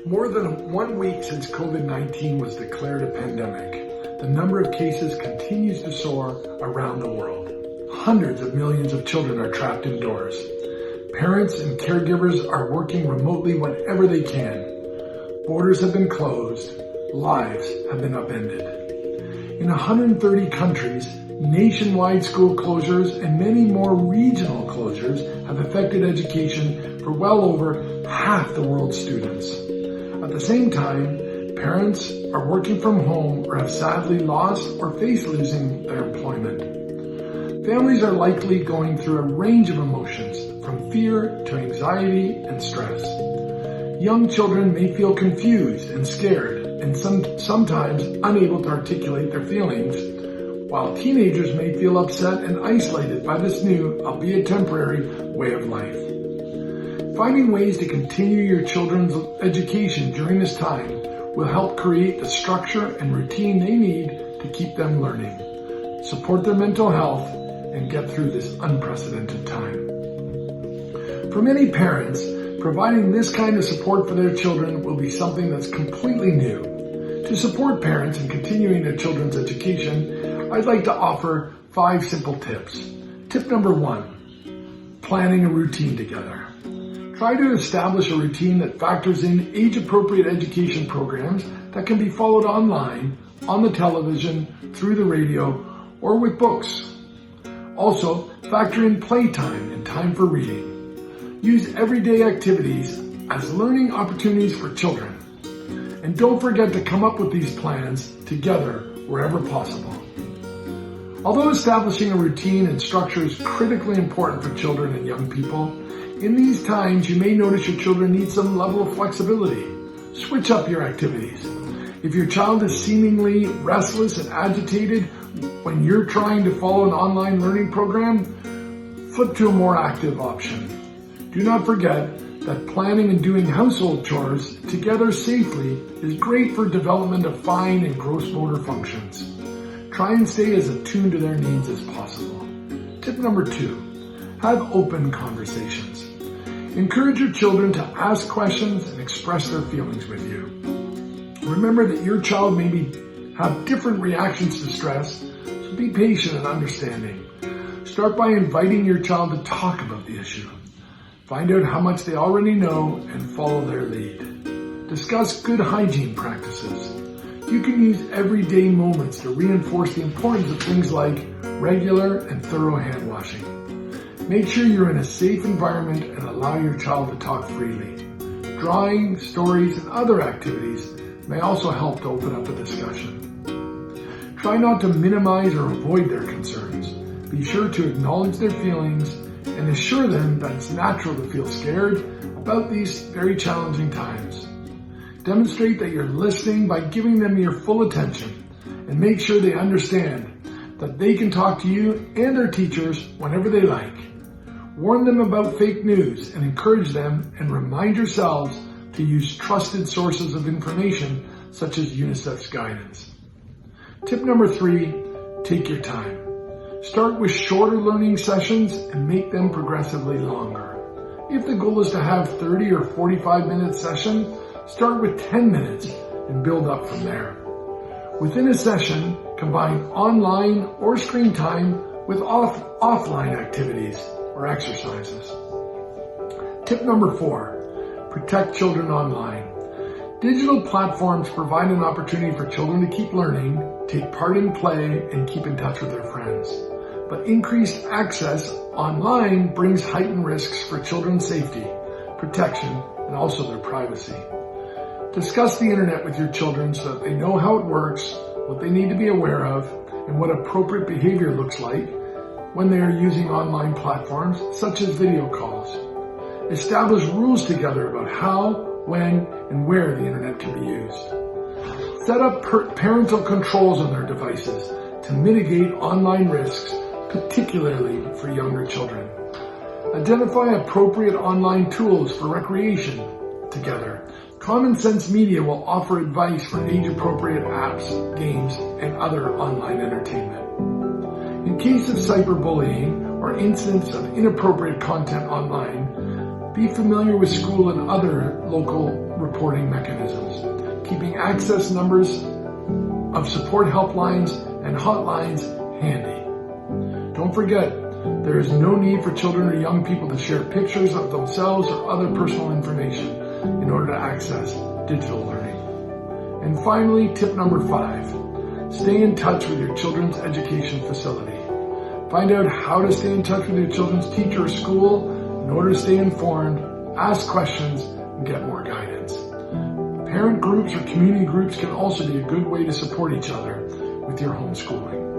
More than 1 week since COVID-19 was declared a pandemic, the number of cases continues to soar around the world. Hundreds of millions of children are trapped indoors. Parents and caregivers are working remotely whenever they can. Borders have been closed. Lives have been upended. In 130 countries, nationwide school closures and many more regional closures have affected education for well over half the world's students. At the same time, parents are working from home or have sadly lost or face losing their employment. Families are likely going through a range of emotions, from fear to anxiety and stress. Young children may feel confused and scared and sometimes unable to articulate their feelings, while teenagers may feel upset and isolated by this new, albeit temporary, way of life. Finding ways to continue your children's education during this time will help create the structure and routine they need to keep them learning, support their mental health, and get through this unprecedented time. For many parents, providing this kind of support for their children will be something that's completely new. To support parents in continuing their children's education, I'd like to offer 5 simple tips. Tip number 1, planning a routine together. Try to establish a routine that factors in age-appropriate education programs that can be followed online, on the television, through the radio, or with books. Also, factor in playtime and time for reading. Use everyday activities as learning opportunities for children. And don't forget to come up with these plans together wherever possible. Although establishing a routine and structure is critically important for children and young people, in these times you may notice your children need some level of flexibility. Switch up your activities. If your child is seemingly restless and agitated when you're trying to follow an online learning program, flip to a more active option. Do not forget that planning and doing household chores together safely is great for development of fine and gross motor functions. Try and stay as attuned to their needs as possible. Tip number 2, have open conversations. Encourage your children to ask questions and express their feelings with you. Remember that your child may have different reactions to stress, so be patient and understanding. Start by inviting your child to talk about the issue. Find out how much they already know and follow their lead. Discuss good hygiene practices. You can use everyday moments to reinforce the importance of things like regular and thorough hand washing. Make sure you're in a safe environment and allow your child to talk freely. Drawing, stories, and other activities may also help to open up a discussion. Try not to minimize or avoid their concerns. Be sure to acknowledge their feelings and assure them that it's natural to feel scared about these very challenging times. Demonstrate that you're listening by giving them your full attention, and make sure they understand that they can talk to you and their teachers whenever they like. Warn them about fake news and encourage them, and remind yourselves to use trusted sources of information such as UNICEF's guidance. Tip number 3, take your time. Start with shorter learning sessions and make them progressively longer. If the goal is to have 30 or 45-minute session, start with 10 minutes and build up from there. Within a session, combine online or screen time with offline activities or exercises. Tip number 4, protect children online. Digital platforms provide an opportunity for children to keep learning, take part in play, and keep in touch with their friends. But increased access online brings heightened risks for children's safety, protection, and also their privacy. Discuss the internet with your children so that they know how it works, what they need to be aware of, and what appropriate behavior looks like when they are using online platforms such as video calls. Establish rules together about how, when, and where the internet can be used. Set up parental controls on their devices to mitigate online risks, particularly for younger children. Identify appropriate online tools for recreation together. Common Sense Media will offer advice for age-appropriate apps, games, and other online entertainment. In case of cyberbullying or incidents of inappropriate content online, be familiar with school and other local reporting mechanisms, keeping access numbers of support helplines and hotlines handy. Don't forget, there is no need for children or young people to share pictures of themselves or other personal information in order to access digital learning. And finally, tip number 5, stay in touch with your children's education facility. Find out how to stay in touch with your children's teacher or school in order to stay informed, ask questions, and get more guidance. Parent groups or community groups can also be a good way to support each other with your homeschooling.